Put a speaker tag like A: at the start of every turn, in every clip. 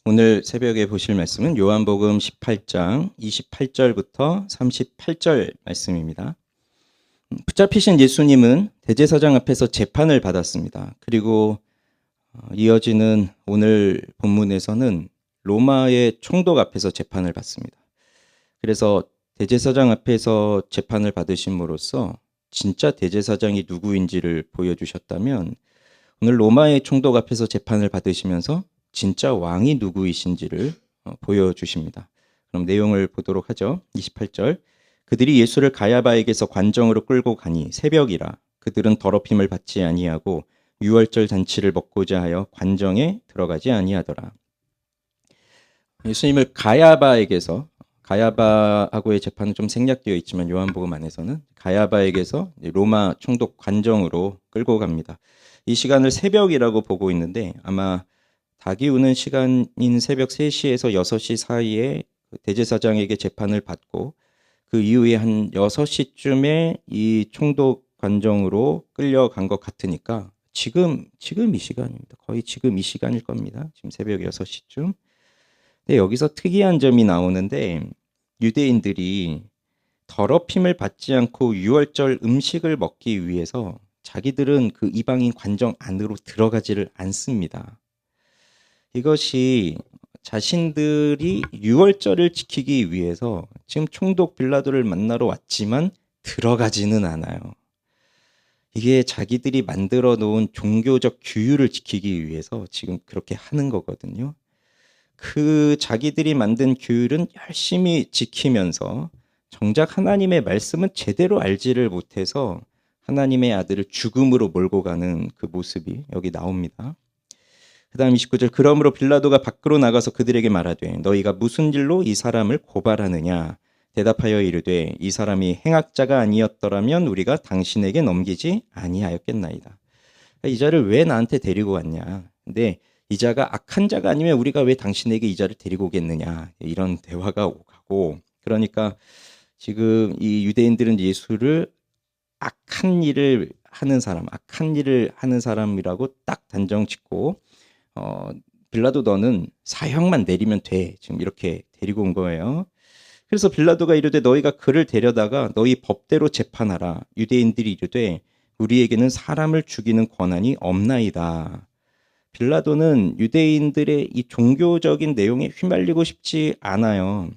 A: 오늘 새벽에 보실 말씀은 요한복음 18장 28절부터 38절 말씀입니다. 붙잡히신 예수님은 대제사장 앞에서 재판을 받았습니다. 그리고 이어지는 오늘 본문에서는 로마의 총독 앞에서 재판을 받습니다. 그래서 대제사장 앞에서 재판을 받으심으로써 진짜 대제사장이 누구인지를 보여주셨다면, 오늘 로마의 총독 앞에서 재판을 받으시면서 진짜 왕이 누구이신지를 보여주십니다. 그럼 내용을 보도록 하죠. 28절. 그들이 예수를 가야바에게서 관정으로 끌고 가니 새벽이라 그들은 더럽힘을 받지 아니하고 유월절 잔치를 먹고자 하여 관정에 들어가지 아니하더라. 예수님을 가야바에게서, 가야바하고의 재판은 좀 생략되어 있지만 요한복음 안에서는 가야바에게서 로마 총독 관정으로 끌고 갑니다. 이 시간을 새벽이라고 보고 있는데, 아마 닭이 우는 시간인 새벽 3시에서 6시 사이에 대제사장에게 재판을 받고 그 이후에 한 6시쯤에 이 총독 관정으로 끌려간 것 같으니까 지금 이 시간입니다. 거의 지금 이 시간일 겁니다. 지금 새벽 6시쯤. 근데 여기서 특이한 점이 나오는데, 유대인들이 더럽힘을 받지 않고 유월절 음식을 먹기 위해서 자기들은 그 이방인 관정 안으로 들어가지를 않습니다. 이것이 자신들이 유월절을 지키기 위해서 지금 총독 빌라도를 만나러 왔지만 들어가지는 않아요. 이게 자기들이 만들어 놓은 종교적 규율을 지키기 위해서 지금 그렇게 하는 거거든요. 그 자기들이 만든 규율은 열심히 지키면서 정작 하나님의 말씀은 제대로 알지를 못해서 하나님의 아들을 죽음으로 몰고 가는 그 모습이 여기 나옵니다. 그 다음 29절. 그러므로 빌라도가 밖으로 나가서 그들에게 말하되 너희가 무슨 일로 이 사람을 고발하느냐. 대답하여 이르되 이 사람이 행악자가 아니었더라면 우리가 당신에게 넘기지 아니하였겠나이다. 이 자를 왜 나한테 데리고 왔냐. 근데 이 자가 악한 자가 아니면 우리가 왜 당신에게 이 자를 데리고 오겠느냐. 이런 대화가 오가고, 그러니까 지금 이 유대인들은 예수를 악한 일을 하는 사람이라고 딱 단정 짓고, 빌라도 너는 사형만 내리면 돼. 지금 이렇게 데리고 온 거예요. 그래서 빌라도가 이르되 너희가 그를 데려다가 너희 법대로 재판하라. 유대인들이 이르되 우리에게는 사람을 죽이는 권한이 없나이다. 빌라도는 유대인들의 이 종교적인 내용에 휘말리고 싶지 않아요.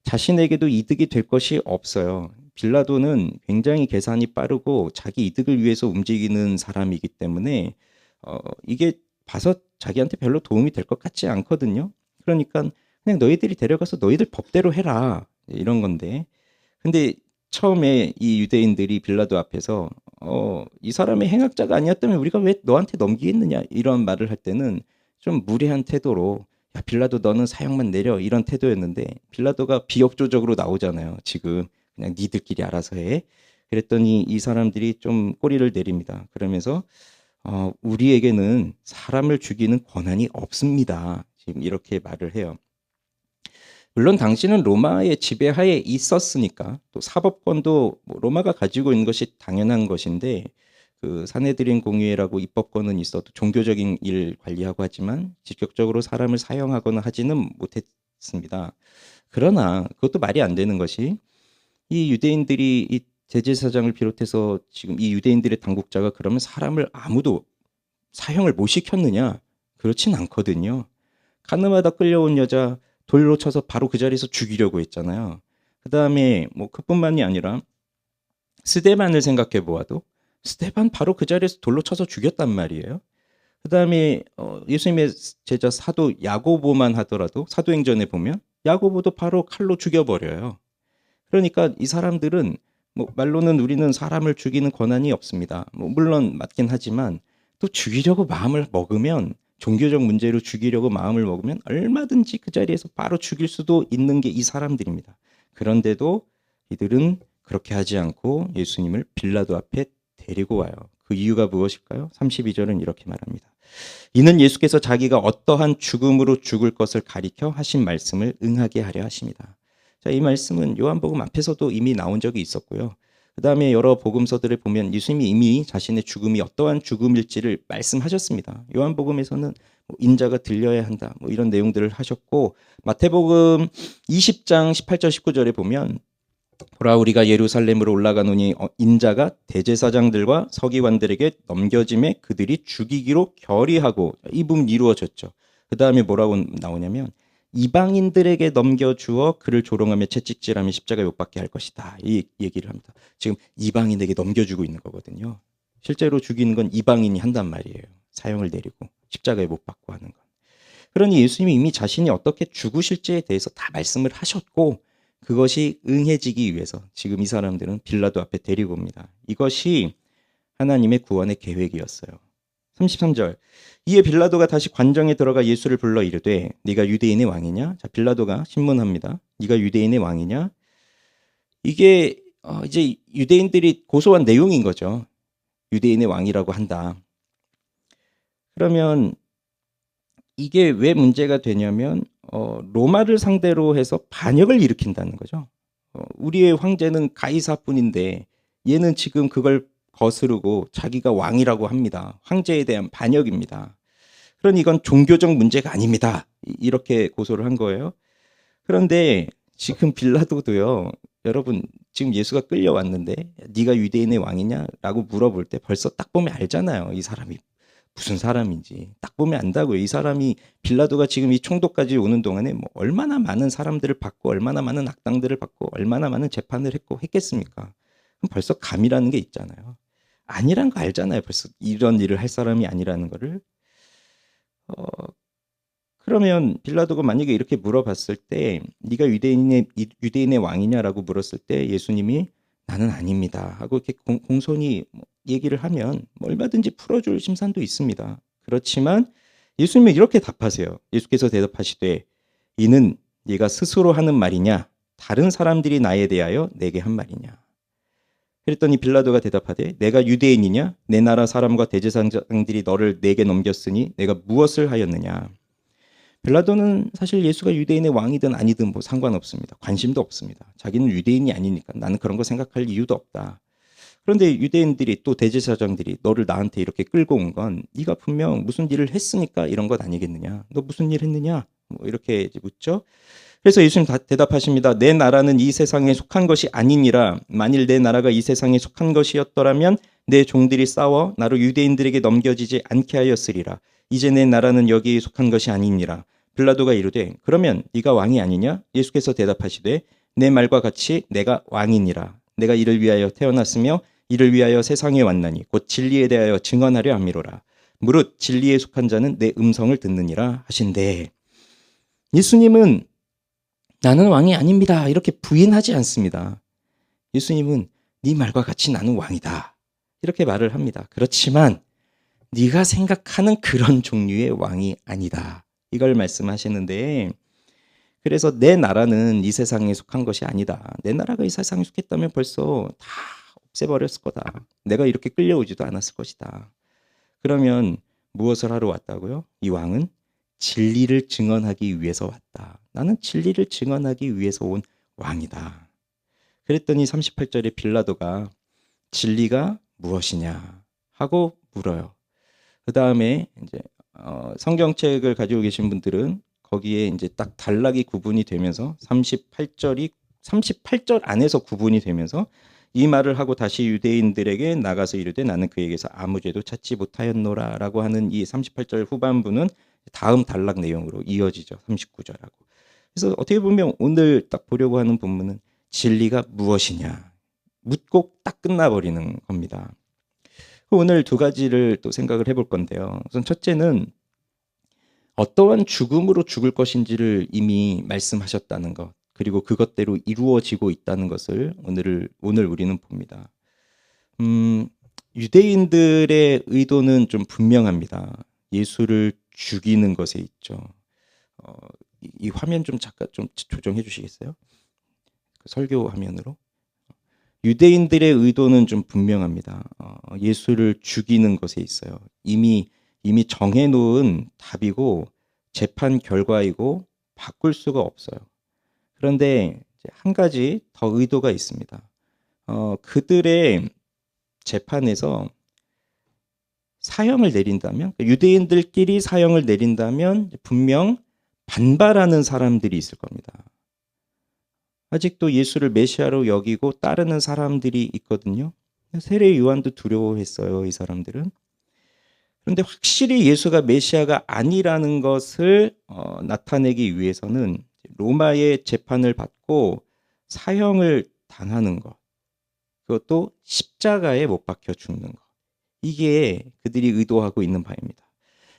A: 자신에게도 이득이 될 것이 없어요. 빌라도는 굉장히 계산이 빠르고 자기 이득을 위해서 움직이는 사람이기 때문에 이게 봐서 자기한테 별로 도움이 될 것 같지 않거든요. 그러니까 그냥 너희들이 데려가서 너희들 법대로 해라, 이런 건데, 근데 처음에 이 유대인들이 빌라도 앞에서 이 사람의 행악자가 아니었다면 우리가 왜 너한테 넘기겠느냐, 이런 말을 할 때는 좀 무례한 태도로 야 빌라도 너는 사형만 내려, 이런 태도였는데, 빌라도가 비협조적으로 나오잖아요. 지금 그냥 니들끼리 알아서 해. 그랬더니 이 사람들이 좀 꼬리를 내립니다. 그러면서 우리에게는 사람을 죽이는 권한이 없습니다. 지금 이렇게 말을 해요. 물론 당신은 로마의 지배하에 있었으니까 또 사법권도 로마가 가지고 있는 것이 당연한 것인데, 그 사내들인 공의회라고 입법권은 있어도 종교적인 일 관리하고 하지만 직접적으로 사람을 사형하거나 하지는 못했습니다. 그러나 그것도 말이 안 되는 것이, 이 유대인들이 이 대제사장을 비롯해서 지금 이 유대인들의 당국자가 그러면 사람을 아무도 사형을 못 시켰느냐? 그렇진 않거든요. 가늠하다 끌려온 여자 돌로 쳐서 바로 그 자리에서 죽이려고 했잖아요. 그 다음에 뭐 그뿐만이 아니라 스데반을 생각해 보아도 스데반 바로 그 자리에서 돌로 쳐서 죽였단 말이에요. 그 다음에 예수님의 제자 사도 야고보만 하더라도 사도행전에 보면 야고보도 바로 칼로 죽여버려요. 그러니까 이 사람들은 뭐 말로는 우리는 사람을 죽이는 권한이 없습니다. 뭐 물론 맞긴 하지만 또 죽이려고 마음을 먹으면, 종교적 문제로 죽이려고 마음을 먹으면 얼마든지 그 자리에서 바로 죽일 수도 있는 게 이 사람들입니다. 그런데도 이들은 그렇게 하지 않고 예수님을 빌라도 앞에 데리고 와요. 그 이유가 무엇일까요? 32절은 이렇게 말합니다. 이는 예수께서 자기가 어떠한 죽음으로 죽을 것을 가리켜 하신 말씀을 응하게 하려 하십니다. 자, 이 말씀은 요한복음 앞에서도 이미 나온 적이 있었고요. 그 다음에 여러 복음서들을 보면 예수님이 이미 자신의 죽음이 어떠한 죽음일지를 말씀하셨습니다. 요한복음에서는 인자가 들려야 한다. 뭐 이런 내용들을 하셨고 마태복음 20장 18절 19절에 보면 보라 우리가 예루살렘으로 올라가노니 인자가 대제사장들과 서기관들에게 넘겨짐에 그들이 죽이기로 결의하고 이 부분 이루어졌죠. 그 다음에 뭐라고 나오냐면 이방인들에게 넘겨주어 그를 조롱하며 채찍질하며 십자가에 못 박게 할 것이다. 이 얘기를 합니다. 지금 이방인에게 넘겨주고 있는 거거든요. 실제로 죽이는 건 이방인이 한단 말이에요. 사형을 내리고 십자가에 못 박고 하는 건. 그러니 예수님이 이미 자신이 어떻게 죽으실지에 대해서 다 말씀을 하셨고 그것이 응해지기 위해서 지금 이 사람들은 빌라도 앞에 데리고 옵니다. 이것이 하나님의 구원의 계획이었어요. 33절 이에 빌라도가 다시 관정에 들어가 예수를 불러 이르되 네가 유대인의 왕이냐? 자 빌라도가 신문합니다. 네가 유대인의 왕이냐? 이게 이제 유대인들이 고소한 내용인 거죠. 유대인의 왕이라고 한다. 그러면 이게 왜 문제가 되냐면 로마를 상대로 해서 반역을 일으킨다는 거죠. 우리의 황제는 가이사뿐인데 얘는 지금 그걸 거스르고 자기가 왕이라고 합니다. 황제에 대한 반역입니다. 그러니 이건 종교적 문제가 아닙니다. 이렇게 고소를 한 거예요. 그런데 지금 빌라도도요. 여러분 지금 예수가 끌려왔는데 네가 유대인의 왕이냐라고 물어볼 때 벌써 딱 보면 알잖아요. 이 사람이 무슨 사람인지 딱 보면 안다고요. 이 사람이 빌라도가 지금 이 총독까지 오는 동안에 뭐 얼마나 많은 사람들을 받고 얼마나 많은 악당들을 받고 얼마나 많은 재판을 했겠습니까? 그럼 벌써 감이라는 게 있잖아요. 아니란 거 알잖아요. 벌써 이런 일을 할 사람이 아니라는 거를. 그러면 빌라도가 만약에 이렇게 물어봤을 때 네가 유대인의 왕이냐라고 물었을 때 예수님이 나는 아닙니다 하고 이렇게 공손히 얘기를 하면 얼마든지 풀어줄 심산도 있습니다. 그렇지만 예수님은 이렇게 답하세요. 예수께서 대답하시되 이는 네가 스스로 하는 말이냐 다른 사람들이 나에 대하여 내게 한 말이냐. 그랬더니 빌라도가 대답하되 내가 유대인이냐 내 나라 사람과 대제사장들이 너를 내게 넘겼으니 내가 무엇을 하였느냐. 빌라도는 사실 예수가 유대인의 왕이든 아니든 뭐 상관없습니다. 관심도 없습니다. 자기는 유대인이 아니니까 나는 그런 거 생각할 이유도 없다. 그런데 유대인들이 또 대제사장들이 너를 나한테 이렇게 끌고 온 건 네가 분명 무슨 일을 했으니까 이런 것 아니겠느냐. 너 무슨 일 했느냐. 뭐 이렇게 묻죠. 그래서 예수님 대답하십니다. 내 나라는 이 세상에 속한 것이 아니니라. 만일 내 나라가 이 세상에 속한 것이었더라면 내 종들이 싸워 나로 유대인들에게 넘겨지지 않게 하였으리라. 이제 내 나라는 여기에 속한 것이 아니니라. 빌라도가 이르되 그러면 네가 왕이 아니냐? 예수께서 대답하시되 내 말과 같이 내가 왕이니라. 내가 이를 위하여 태어났으며 이를 위하여 세상에 왔나니 곧 진리에 대하여 증언하려 함이로라. 무릇 진리에 속한 자는 내 음성을 듣느니라 하신대. 예수님은 나는 왕이 아닙니다 이렇게 부인하지 않습니다. 예수님은 네 말과 같이 나는 왕이다 이렇게 말을 합니다. 그렇지만 네가 생각하는 그런 종류의 왕이 아니다 이걸 말씀하시는데, 그래서 내 나라는 이 세상에 속한 것이 아니다. 내 나라가 이 세상에 속했다면 벌써 다 없애버렸을 거다. 내가 이렇게 끌려오지도 않았을 것이다. 그러면 무엇을 하러 왔다고요? 이 왕은 진리를 증언하기 위해서 왔다. 나는 진리를 증언하기 위해서 온 왕이다. 그랬더니 38절에 빌라도가 진리가 무엇이냐 하고 물어요. 그 다음에 이제 성경책을 가지고 계신 분들은 거기에 이제 딱 단락이 구분이 되면서 38절 안에서 구분이 되면서 이 말을 하고 다시 유대인들에게 나가서 이르되 나는 그에게서 아무 죄도 찾지 못하였노라라고 하는 이 38절 후반부는 다음 단락 내용으로 이어지죠. 39절하고. 그래서 어떻게 보면 오늘 딱 보려고 하는 본문은 진리가 무엇이냐 묻고 딱 끝나버리는 겁니다. 오늘 두 가지를 또 생각을 해볼 건데요. 우선 첫째는 어떠한 죽음으로 죽을 것인지를 이미 말씀하셨다는 것, 그리고 그것대로 이루어지고 있다는 것을 오늘 우리는 봅니다. 유대인들의 의도는 좀 분명합니다. 예수를 죽이는 것에 있죠. 이 화면 좀 잠깐 좀 조정해 주시겠어요? 설교 화면으로. 유대인들의 의도는 좀 분명합니다. 예수를 죽이는 것에 있어요. 이미 정해놓은 답이고 재판 결과이고 바꿀 수가 없어요. 그런데 한 가지 더 의도가 있습니다. 그들의 재판에서 사형을 내린다면, 유대인들끼리 사형을 내린다면 분명 반발하는 사람들이 있을 겁니다. 아직도 예수를 메시아로 여기고 따르는 사람들이 있거든요. 세례 요한도 두려워했어요, 이 사람들은. 그런데 확실히 예수가 메시아가 아니라는 것을 나타내기 위해서는 로마의 재판을 받고 사형을 당하는 것, 그것도 십자가에 못 박혀 죽는 것, 이게 그들이 의도하고 있는 바입니다.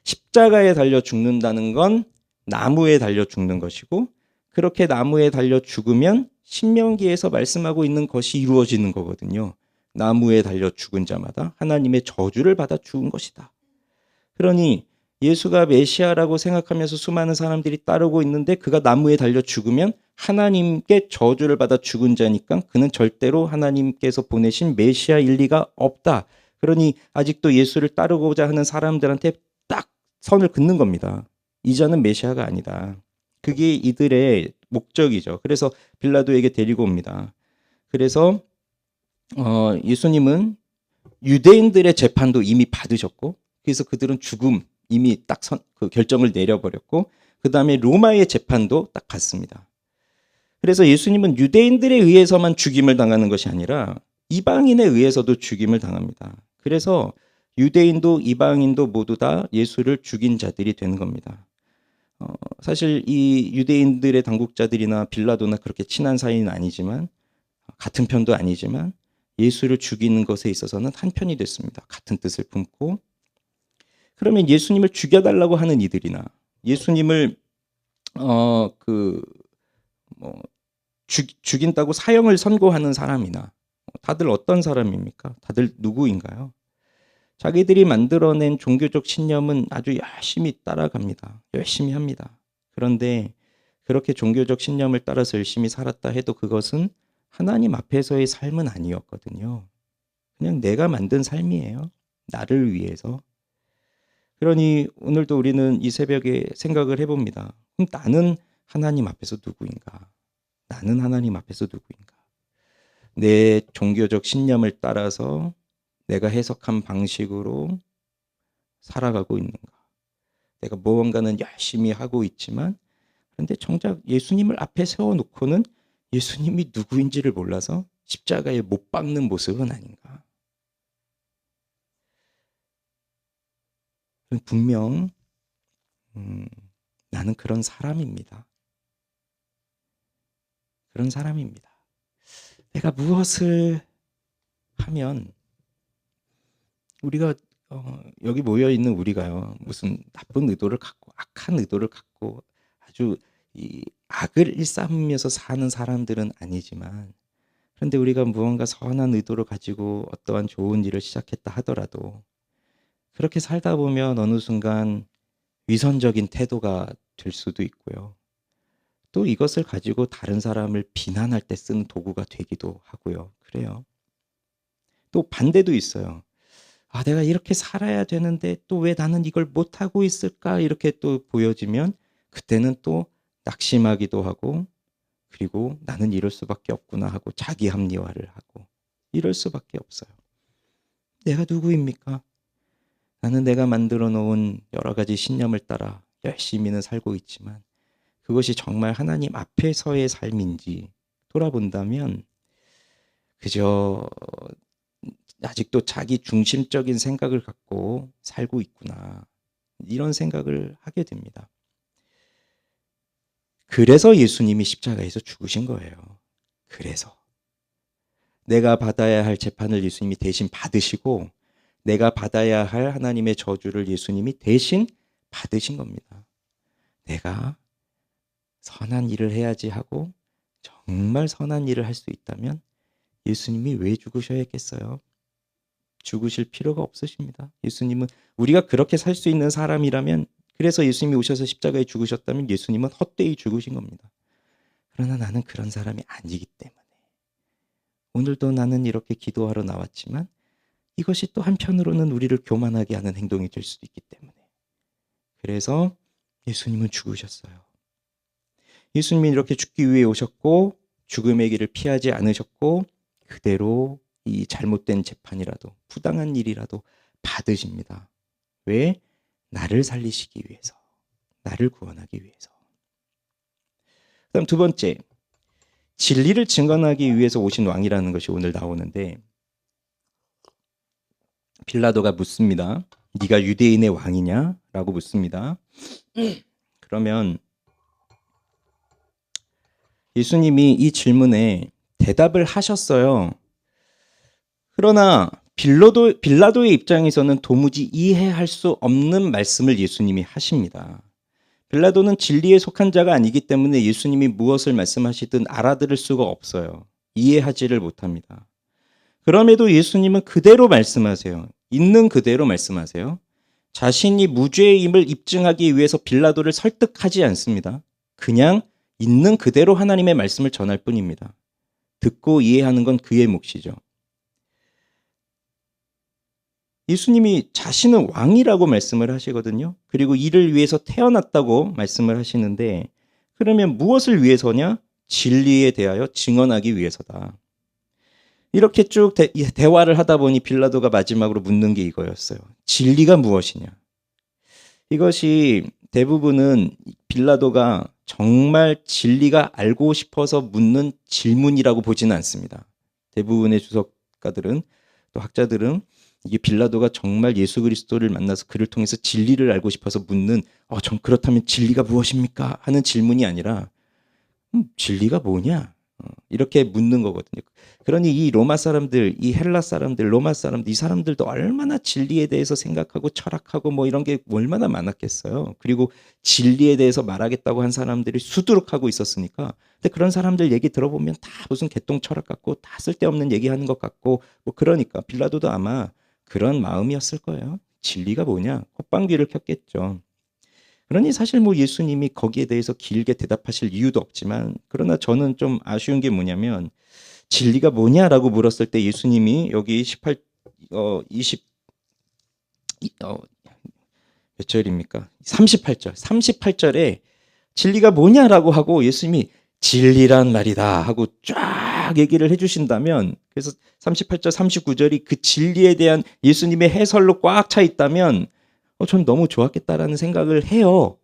A: 십자가에 달려 죽는다는 건 나무에 달려 죽는 것이고, 그렇게 나무에 달려 죽으면 신명기에서 말씀하고 있는 것이 이루어지는 거거든요. 나무에 달려 죽은 자마다 하나님의 저주를 받아 죽은 것이다. 그러니 예수가 메시아라고 생각하면서 수많은 사람들이 따르고 있는데 그가 나무에 달려 죽으면 하나님께 저주를 받아 죽은 자니까 그는 절대로 하나님께서 보내신 메시아일 리가 없다. 그러니 아직도 예수를 따르고자 하는 사람들한테 딱 선을 긋는 겁니다. 이 자는 메시아가 아니다. 그게 이들의 목적이죠. 그래서 빌라도에게 데리고 옵니다. 그래서 예수님은 유대인들의 재판도 이미 받으셨고, 그래서 그들은 죽음 이미 딱 그 결정을 내려버렸고, 그 다음에 로마의 재판도 딱 갔습니다. 그래서 예수님은 유대인들에 의해서만 죽임을 당하는 것이 아니라 이방인에 의해서도 죽임을 당합니다. 그래서 유대인도 이방인도 모두 다 예수를 죽인 자들이 되는 겁니다. 사실 이 유대인들의 당국자들이나 빌라도나 그렇게 친한 사이는 아니지만, 같은 편도 아니지만 예수를 죽이는 것에 있어서는 한 편이 됐습니다. 같은 뜻을 품고. 그러면 예수님을 죽여달라고 하는 이들이나 예수님을 죽인다고 사형을 선고하는 사람이나 다들 어떤 사람입니까? 다들 누구인가요? 자기들이 만들어낸 종교적 신념은 아주 열심히 따라갑니다. 열심히 합니다. 그런데 그렇게 종교적 신념을 따라서 열심히 살았다 해도 그것은 하나님 앞에서의 삶은 아니었거든요. 그냥 내가 만든 삶이에요. 나를 위해서. 그러니 오늘도 우리는 이 새벽에 생각을 해봅니다. 그럼 나는 하나님 앞에서 누구인가? 나는 하나님 앞에서 누구인가? 내 종교적 신념을 따라서 내가 해석한 방식으로 살아가고 있는가? 내가 무언가는 열심히 하고 있지만, 그런데 정작 예수님을 앞에 세워놓고는 예수님이 누구인지를 몰라서 십자가에 못 박는 모습은 아닌가? 분명 나는 그런 사람입니다. 그런 사람입니다. 내가 무엇을 하면 우리가 여기 모여 있는 우리가요, 무슨 나쁜 의도를 갖고 악한 의도를 갖고 아주 이 악을 일삼으면서 사는 사람들은 아니지만, 그런데 우리가 무언가 선한 의도를 가지고 어떠한 좋은 일을 시작했다 하더라도 그렇게 살다 보면 어느 순간 위선적인 태도가 될 수도 있고요. 또 이것을 가지고 다른 사람을 비난할 때 쓰는 도구가 되기도 하고요. 그래요. 또 반대도 있어요. 아, 내가 이렇게 살아야 되는데 또 왜 나는 이걸 못하고 있을까? 이렇게 또 보여지면 그때는 또 낙심하기도 하고, 그리고 나는 이럴 수밖에 없구나 하고 자기 합리화를 하고 이럴 수밖에 없어요. 내가 누구입니까? 나는 내가 만들어 놓은 여러 가지 신념을 따라 열심히는 살고 있지만 그것이 정말 하나님 앞에서의 삶인지 돌아본다면 그저 아직도 자기 중심적인 생각을 갖고 살고 있구나, 이런 생각을 하게 됩니다. 그래서 예수님이 십자가에서 죽으신 거예요. 그래서 내가 받아야 할 재판을 예수님이 대신 받으시고 내가 받아야 할 하나님의 저주를 예수님이 대신 받으신 겁니다. 내가 선한 일을 해야지 하고 정말 선한 일을 할 수 있다면 예수님이 왜 죽으셔야 했겠어요? 죽으실 필요가 없으십니다. 예수님은, 우리가 그렇게 살 수 있는 사람이라면, 그래서 예수님이 오셔서 십자가에 죽으셨다면 예수님은 헛되이 죽으신 겁니다. 그러나 나는 그런 사람이 아니기 때문에 오늘도 나는 이렇게 기도하러 나왔지만 이것이 또 한편으로는 우리를 교만하게 하는 행동이 될 수도 있기 때문에, 그래서 예수님은 죽으셨어요. 예수님이 이렇게 죽기 위해 오셨고 죽음의 길을 피하지 않으셨고 그대로 이 잘못된 재판이라도 부당한 일이라도 받으십니다. 왜? 나를 살리시기 위해서. 나를 구원하기 위해서. 그다음 두 번째, 진리를 증언하기 위해서 오신 왕이라는 것이 오늘 나오는데 빌라도가 묻습니다. 네가 유대인의 왕이냐? 라고 묻습니다. 그러면 예수님이 이 질문에 대답을 하셨어요. 그러나 빌라도의 입장에서는 도무지 이해할 수 없는 말씀을 예수님이 하십니다. 빌라도는 진리에 속한 자가 아니기 때문에 예수님이 무엇을 말씀하시든 알아들을 수가 없어요. 이해하지를 못합니다. 그럼에도 예수님은 그대로 말씀하세요. 있는 그대로 말씀하세요. 자신이 무죄임을 입증하기 위해서 빌라도를 설득하지 않습니다. 그냥 있는 그대로 하나님의 말씀을 전할 뿐입니다. 듣고 이해하는 건 그의 몫이죠. 예수님이 자신은 왕이라고 말씀을 하시거든요. 그리고 이를 위해서 태어났다고 말씀을 하시는데 그러면 무엇을 위해서냐? 진리에 대하여 증언하기 위해서다. 이렇게 쭉 대화를 하다 보니 빌라도가 마지막으로 묻는 게 이거였어요. 진리가 무엇이냐? 이것이 대부분은 빌라도가 정말 진리가 알고 싶어서 묻는 질문이라고 보지는 않습니다. 대부분의 주석가들은 또 학자들은 이게 빌라도가 정말 예수 그리스도를 만나서 그를 통해서 진리를 알고 싶어서 묻는 그렇다면 진리가 무엇입니까? 하는 질문이 아니라 진리가 뭐냐? 이렇게 묻는 거거든요. 그러니 이 로마 사람들, 이 헬라 사람들, 로마 사람들, 이 사람들도 얼마나 진리에 대해서 생각하고 철학하고 뭐 이런 게 얼마나 많았겠어요. 그리고 진리에 대해서 말하겠다고 한 사람들이 수두룩하고 있었으니까. 근데 그런 사람들 얘기 들어보면 다 무슨 개똥 철학 같고 다 쓸데없는 얘기하는 것 같고 뭐 그러니까 빌라도도 아마 그런 마음이었을 거예요. 진리가 뭐냐? 콧방귀를 켰겠죠. 그러니 사실 뭐 예수님이 거기에 대해서 길게 대답하실 이유도 없지만 그러나 저는 좀 아쉬운 게 뭐냐면 진리가 뭐냐라고 물었을 때 예수님이 여기 20 몇 절입니까? 38절에 진리가 뭐냐라고 하고 예수님이 진리란 말이다 하고 쫙 얘기를 해주신다면 그래서 38절 39절이 그 진리에 대한 예수님의 해설로 꽉 차 있다면 전 너무 좋았겠다라는 생각을 해요.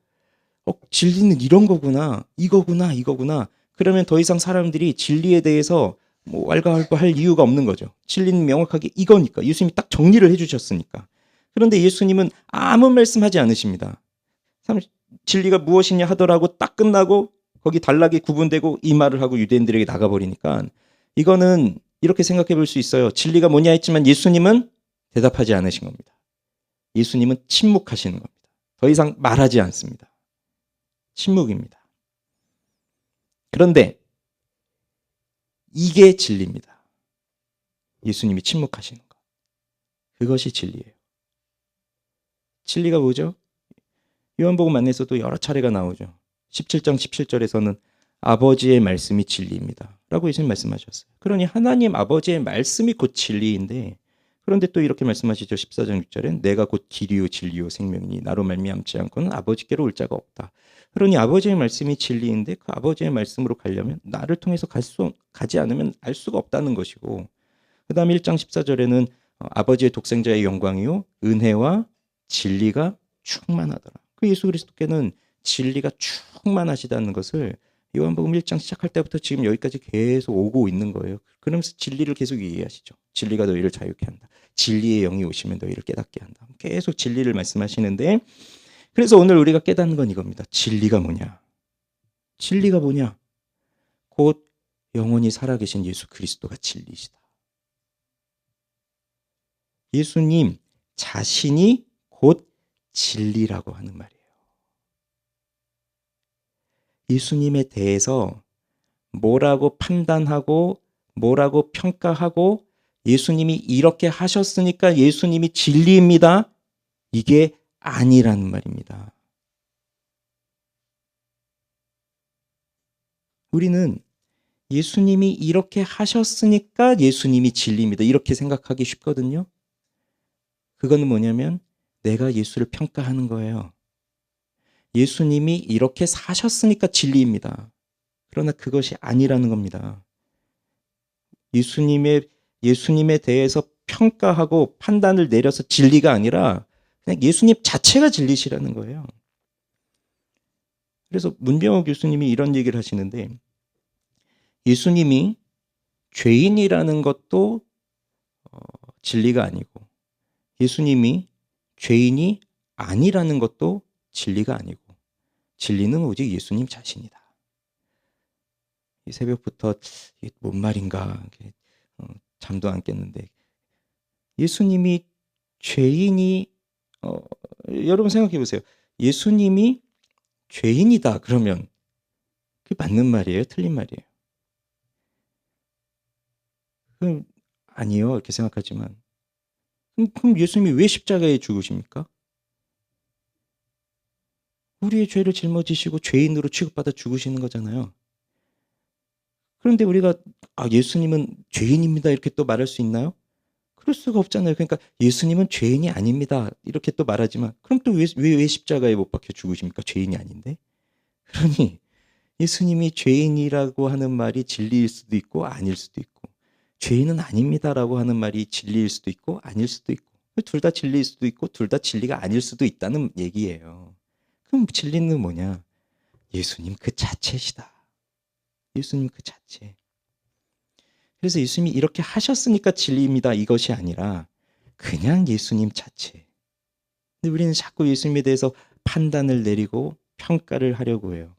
A: 진리는 이런 거구나, 이거구나. 그러면 더 이상 사람들이 진리에 대해서 뭐 왈가왈부할 이유가 없는 거죠. 진리는 명확하게 이거니까. 예수님이 딱 정리를 해주셨으니까. 그런데 예수님은 아무 말씀하지 않으십니다. 진리가 무엇이냐 하더라고 딱 끝나고 거기 단락이 구분되고 이 말을 하고 유대인들에게 나가버리니까 이거는 이렇게 생각해 볼 수 있어요. 진리가 뭐냐 했지만 예수님은 대답하지 않으신 겁니다. 예수님은 침묵하시는 겁니다. 더 이상 말하지 않습니다. 침묵입니다. 그런데 이게 진리입니다. 예수님이 침묵하시는 것. 그것이 진리예요. 진리가 뭐죠? 요한복음 안에서도 여러 차례가 나오죠. 17장 17절에서는 아버지의 말씀이 진리입니다. 라고 예수님 말씀하셨어요. 그러니 하나님 아버지의 말씀이 곧 진리인데 그런데 또 이렇게 말씀하시죠. 14장 6절엔 내가 곧 길이요 진리요 생명이니 나로 말미암지 않고는 아버지께로 올 자가 없다. 그러니 아버지의 말씀이 진리인데 그 아버지의 말씀으로 가려면 나를 통해서 가지 않으면 알 수가 없다는 것이고 그 다음 1장 14절에는 아버지의 독생자의 영광이요 은혜와 진리가 충만하더라. 그 예수 그리스도께는 진리가 충만하시다는 것을 요한복음 1장 시작할 때부터 지금 여기까지 계속 오고 있는 거예요. 그러면서 진리를 계속 얘기하시죠. 진리가 너희를 자유케 한다. 진리의 영이 오시면 너희를 깨닫게 한다. 계속 진리를 말씀하시는데 그래서 오늘 우리가 깨닫는 건 이겁니다. 진리가 뭐냐? 진리가 뭐냐? 곧 영원히 살아계신 예수 그리스도가 진리시다. 예수님 자신이 곧 진리라고 하는 말이에요. 예수님에 대해서 뭐라고 판단하고 뭐라고 평가하고 예수님이 이렇게 하셨으니까 예수님이 진리입니다. 이게 아니라는 말입니다. 우리는 예수님이 이렇게 하셨으니까 예수님이 진리입니다. 이렇게 생각하기 쉽거든요. 그거는 뭐냐면 내가 예수를 평가하는 거예요. 예수님이 이렇게 사셨으니까 진리입니다. 그러나 그것이 아니라는 겁니다. 예수님에 대해서 평가하고 판단을 내려서 진리가 아니라 그냥 예수님 자체가 진리시라는 거예요. 그래서 문병호 교수님이 이런 얘기를 하시는데 예수님이 죄인이라는 것도 진리가 아니고 예수님이 죄인이 아니라는 것도 진리가 아니고 진리는 오직 예수님 자신이다. 이 새벽부터 이게 뭔 말인가 잠도 안 깼는데 예수님이 죄인이 여러분 생각해 보세요. 예수님이 죄인이다 그러면 그게 맞는 말이에요? 틀린 말이에요? 그럼 아니요 이렇게 생각하지만 그럼 예수님이 왜 십자가에 죽으십니까? 우리의 죄를 짊어지시고 죄인으로 취급받아 죽으시는 거잖아요. 그런데 우리가 예수님은 죄인입니다 이렇게 또 말할 수 있나요? 그럴 수가 없잖아요. 그러니까 예수님은 죄인이 아닙니다 이렇게 또 말하지만 그럼 또 왜 십자가에 못 박혀 죽으십니까? 죄인이 아닌데. 그러니 예수님이 죄인이라고 하는 말이 진리일 수도 있고 아닐 수도 있고 죄인은 아닙니다라고 하는 말이 진리일 수도 있고 아닐 수도 있고 둘 다 진리일 수도 있고 둘 다 진리가 아닐 수도 있다는 얘기예요. 그럼 진리는 뭐냐? 예수님 그 자체시다. 예수님 그 자체. 그래서 예수님이 이렇게 하셨으니까 진리입니다. 이것이 아니라 그냥 예수님 자체. 근데 우리는 자꾸 예수님에 대해서 판단을 내리고 평가를 하려고 해요.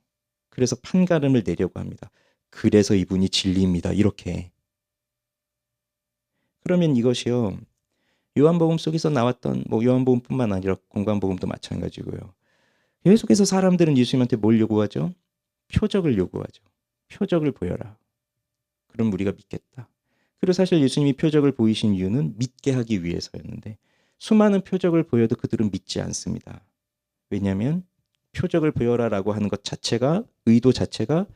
A: 그래서 판가름을 내려고 합니다. 그래서 이분이 진리입니다. 이렇게. 그러면 이것이요. 요한복음 속에서 나왔던 요한복음뿐만 아니라 공관복음도 마찬가지고요. 계속해서 사람들은 예수님한테 뭘 요구하죠? 표적을 요구하죠. 표적을 보여라. 그럼 우리가 믿겠다. 그리고 사실 예수님이 표적을 보이신 이유는 믿게 하기 위해서였는데 수많은 표적을 보여도 그들은 믿지 않습니다. 왜냐하면 표적을 보여라라고 하는 것 자체가 의도 자체가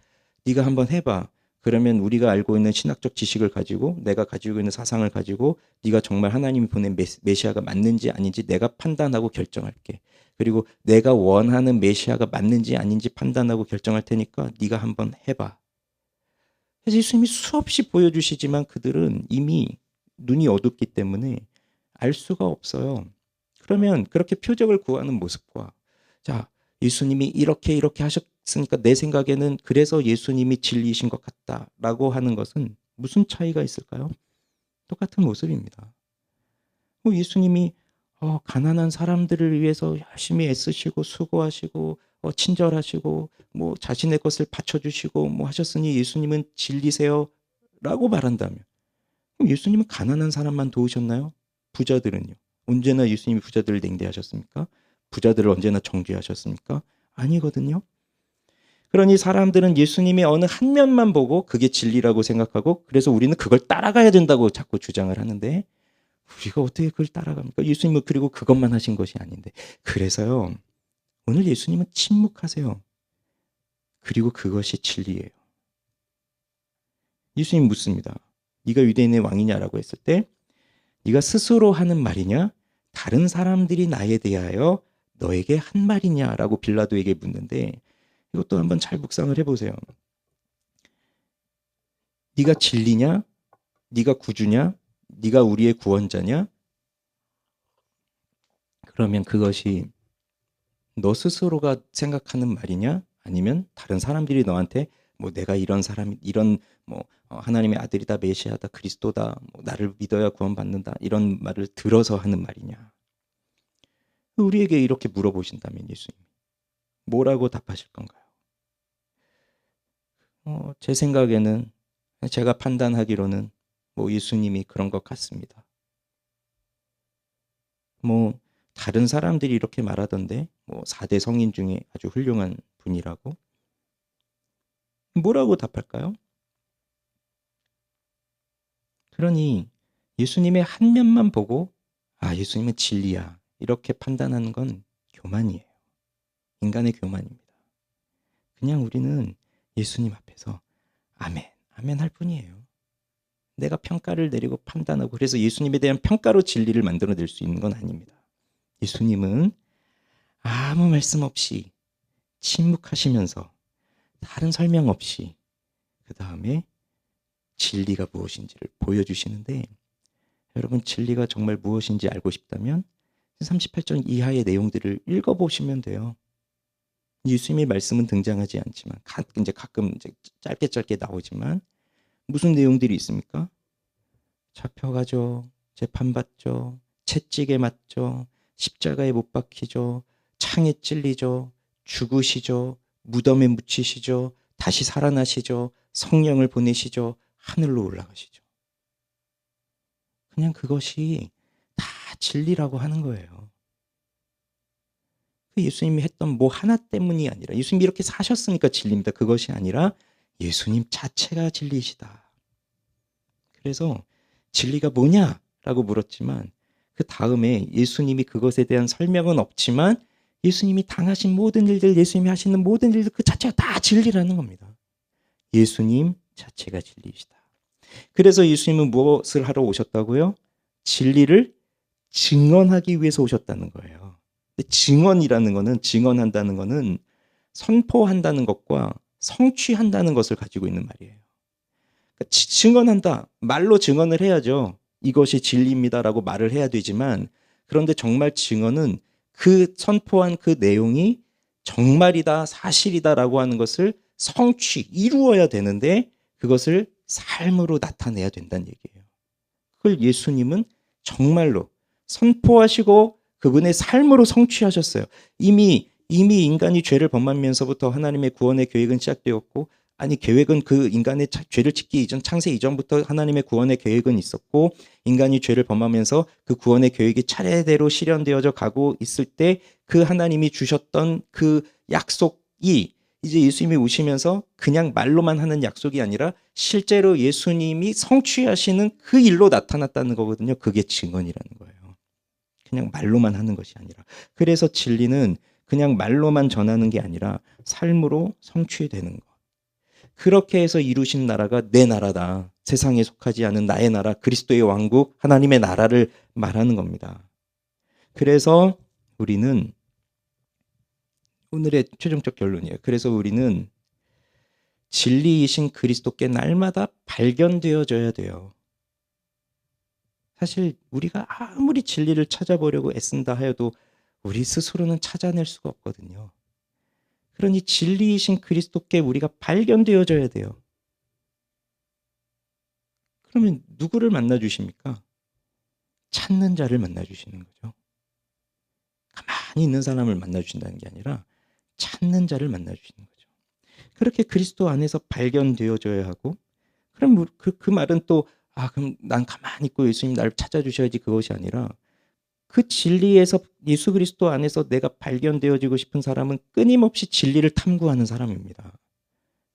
A: 네가 한번 해봐. 그러면 우리가 알고 있는 신학적 지식을 가지고 내가 가지고 있는 사상을 가지고 네가 정말 하나님이 보낸 메시아가 맞는지 아닌지 내가 판단하고 결정할게. 그리고 내가 원하는 메시아가 맞는지 아닌지 판단하고 결정할 테니까 네가 한번 해봐. 그래서 예수님이 수없이 보여주시지만 그들은 이미 눈이 어둡기 때문에 알 수가 없어요. 그러면 그렇게 표적을 구하는 모습과 자 예수님이 이렇게 하셨으니까 내 생각에는 그래서 예수님이 진리이신 것 같다라고 하는 것은 무슨 차이가 있을까요? 똑같은 모습입니다. 예수님이 가난한 사람들을 위해서 열심히 애쓰시고 수고하시고 친절하시고 자신의 것을 바쳐주시고 하셨으니 예수님은 진리세요라고 말한다면 그럼 예수님은 가난한 사람만 도우셨나요? 부자들은요? 언제나 예수님이 부자들을 냉대하셨습니까? 부자들을 언제나 정죄하셨습니까? 아니거든요. 그러니 사람들은 예수님의 어느 한 면만 보고 그게 진리라고 생각하고 그래서 우리는 그걸 따라가야 된다고 자꾸 주장을 하는데 우리가 어떻게 그걸 따라갑니까? 예수님은 그리고 그것만 하신 것이 아닌데 그래서요. 오늘 예수님은 침묵하세요. 그리고 그것이 진리예요. 예수님 묻습니다. 네가 유대인의 왕이냐라고 했을 때 네가 스스로 하는 말이냐? 다른 사람들이 나에 대하여 너에게 한 말이냐라고 빌라도에게 묻는데 이것도 한번 잘 묵상을 해보세요. 네가 진리냐? 네가 구주냐? 네가 우리의 구원자냐? 그러면 그것이 너 스스로가 생각하는 말이냐? 아니면 다른 사람들이 너한테 내가 이런 사람, 이런 하나님의 아들이다, 메시아다, 그리스도다, 나를 믿어야 구원받는다 이런 말을 들어서 하는 말이냐? 우리에게 이렇게 물어보신다면 예수님 뭐라고 답하실 건가요? 제 생각에는 제가 판단하기로는 예수님이 그런 것 같습니다. 다른 사람들이 이렇게 말하던데 4대 성인 중에 아주 훌륭한 분이라고 뭐라고 답할까요? 그러니 예수님의 한 면만 보고 예수님은 진리야 이렇게 판단하는 건 교만이에요. 인간의 교만입니다. 그냥 우리는 예수님 앞에서 아멘, 아멘 할 뿐이에요. 내가 평가를 내리고 판단하고 그래서 예수님에 대한 평가로 진리를 만들어낼 수 있는 건 아닙니다. 예수님은 아무 말씀 없이 침묵하시면서 다른 설명 없이 그 다음에 진리가 무엇인지를 보여주시는데 여러분 진리가 정말 무엇인지 알고 싶다면 38절 이하의 내용들을 읽어보시면 돼요. 예수님의 말씀은 등장하지 않지만 가끔 짧게 나오지만 무슨 내용들이 있습니까? 잡혀가죠. 재판받죠. 채찍에 맞죠. 십자가에 못 박히죠. 창에 찔리죠. 죽으시죠. 무덤에 묻히시죠. 다시 살아나시죠. 성령을 보내시죠. 하늘로 올라가시죠. 그냥 그것이 다 진리라고 하는 거예요. 예수님이 했던 뭐 하나 때문이 아니라 예수님이 이렇게 사셨으니까 진리입니다. 그것이 아니라 예수님 자체가 진리시다. 그래서 진리가 뭐냐라고 물었지만 그 다음에 예수님이 그것에 대한 설명은 없지만 예수님이 당하신 모든 일들, 예수님이 하시는 모든 일들 그 자체가 다 진리라는 겁니다. 예수님 자체가 진리이시다. 그래서 예수님은 무엇을 하러 오셨다고요? 진리를 증언하기 위해서 오셨다는 거예요. 근데 증언한다는 거는 선포한다는 것과 성취한다는 것을 가지고 있는 말이에요. 그러니까 증언한다. 말로 증언을 해야죠. 이것이 진리입니다라고 말을 해야 되지만 그런데 정말 증언은 그 선포한 그 내용이 정말이다, 사실이다라고 하는 것을 이루어야 되는데 그것을 삶으로 나타내야 된다는 얘기예요. 그걸 예수님은 정말로 선포하시고 그분의 삶으로 성취하셨어요. 이미 인간이 죄를 범하면서부터 하나님의 구원의 계획은 시작되었고 계획은 그 인간의 죄를 짓기 이전 창세 이전부터 하나님의 구원의 계획은 있었고 인간이 죄를 범하면서 그 구원의 계획이 차례대로 실현되어져 가고 있을 때 그 하나님이 주셨던 그 약속이 이제 예수님이 오시면서 그냥 말로만 하는 약속이 아니라 실제로 예수님이 성취하시는 그 일로 나타났다는 거거든요. 그게 증언이라는 거예요. 그냥 말로만 하는 것이 아니라. 그래서 진리는 그냥 말로만 전하는 게 아니라 삶으로 성취되는 것. 그렇게 해서 이루신 나라가 내 나라다. 세상에 속하지 않은 나의 나라, 그리스도의 왕국, 하나님의 나라를 말하는 겁니다. 그래서 우리는 오늘의 최종적 결론이에요. 그래서 우리는 진리이신 그리스도께 날마다 발견되어져야 돼요. 사실 우리가 아무리 진리를 찾아보려고 애쓴다 하여도 우리 스스로는 찾아낼 수가 없거든요. 그러니 진리이신 그리스도께 우리가 발견되어져야 돼요. 그러면 누구를 만나주십니까? 찾는 자를 만나주시는 거죠. 가만히 있는 사람을 만나주신다는 게 아니라 찾는 자를 만나주시는 거죠. 그렇게 그리스도 안에서 발견되어져야 하고 그럼 그 말은 또 그럼 난 가만히 있고 예수님 나를 찾아주셔야지 그것이 아니라 그 진리에서 예수 그리스도 안에서 내가 발견되어지고 싶은 사람은 끊임없이 진리를 탐구하는 사람입니다.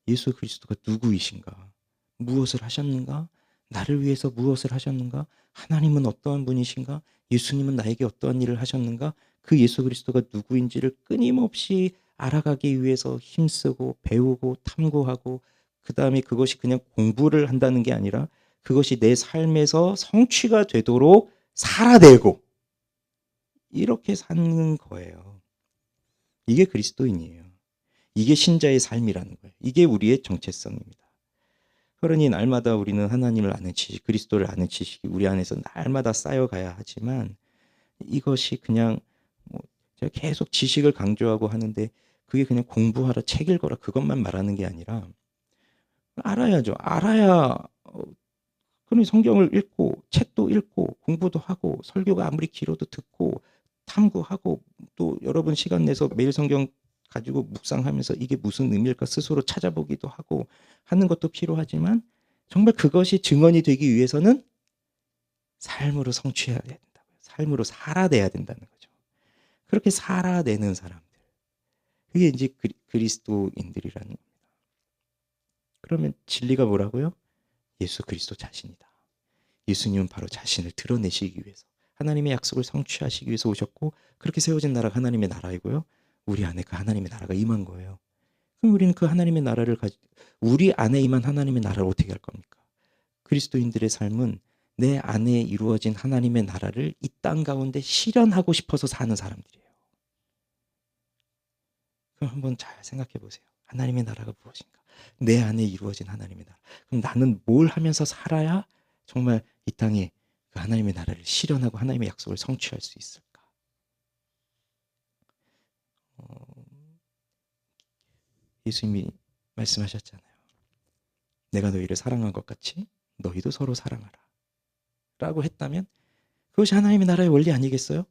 A: 예수 그리스도가 누구이신가? 무엇을 하셨는가? 나를 위해서 무엇을 하셨는가? 하나님은 어떠한 분이신가? 예수님은 나에게 어떠한 일을 하셨는가? 그 예수 그리스도가 누구인지를 끊임없이 알아가기 위해서 힘쓰고 배우고 탐구하고 그 다음에 그것이 그냥 공부를 한다는 게 아니라 그것이 내 삶에서 성취가 되도록 살아내고 이렇게 사는 거예요. 이게 그리스도인이에요. 이게 신자의 삶이라는 거예요. 이게 우리의 정체성입니다. 그러니 날마다 우리는 하나님을 아는 지식, 그리스도를 아는 지식이 우리 안에서 날마다 쌓여가야 하지만 이것이 그냥 제가 계속 지식을 강조하고 하는데 그게 그냥 공부하라, 책 읽어라 그것만 말하는 게 아니라 알아야죠. 알아야 그러니 성경을 읽고 책도 읽고 공부도 하고 설교가 아무리 길어도 듣고 탐구하고 또 여러분 시간 내서 매일 성경 가지고 묵상하면서 이게 무슨 의미일까 스스로 찾아보기도 하고 하는 것도 필요하지만 정말 그것이 증언이 되기 위해서는 삶으로 성취해야 된다고요. 삶으로 살아내야 된다는 거죠. 그렇게 살아내는 사람들. 그게 이제 그리스도인들이라는 겁니다. 그러면 진리가 뭐라고요? 예수 그리스도 자신이다. 예수님은 바로 자신을 드러내시기 위해서 하나님의 약속을 성취하시기 위해서 오셨고 그렇게 세워진 나라가 하나님의 나라이고요. 우리 안에 그 하나님의 나라가 임한 거예요. 그럼 우리는 그 하나님의 나라를 우리 안에 임한 하나님의 나라를 어떻게 할 겁니까? 그리스도인들의 삶은 내 안에 이루어진 하나님의 나라를 이 땅 가운데 실현하고 싶어서 사는 사람들이에요. 그럼 한번 잘 생각해 보세요. 하나님의 나라가 무엇인가? 내 안에 이루어진 하나님의 나라. 그럼 나는 뭘 하면서 살아야 정말 이 땅에 그 하나님의 나라를 실현하고 하나님의 약속을 성취할 수 있을까? 예수님이 말씀하셨잖아요. 내가 너희를 사랑한 것 같이 너희도 서로 사랑하라. 라고 했다면 그것이 하나님의 나라의 원리 아니겠어요?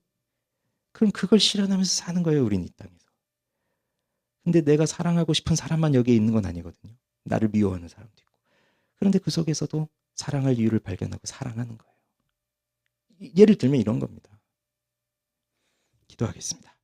A: 그럼 그걸 실현하면서 사는 거예요, 우린 이 땅에서. 근데 내가 사랑하고 싶은 사람만 여기에 있는 건 아니거든요. 나를 미워하는 사람도 있고. 그런데 그 속에서도 사랑할 이유를 발견하고 사랑하는 거예요. 예를 들면 이런 겁니다. 기도하겠습니다.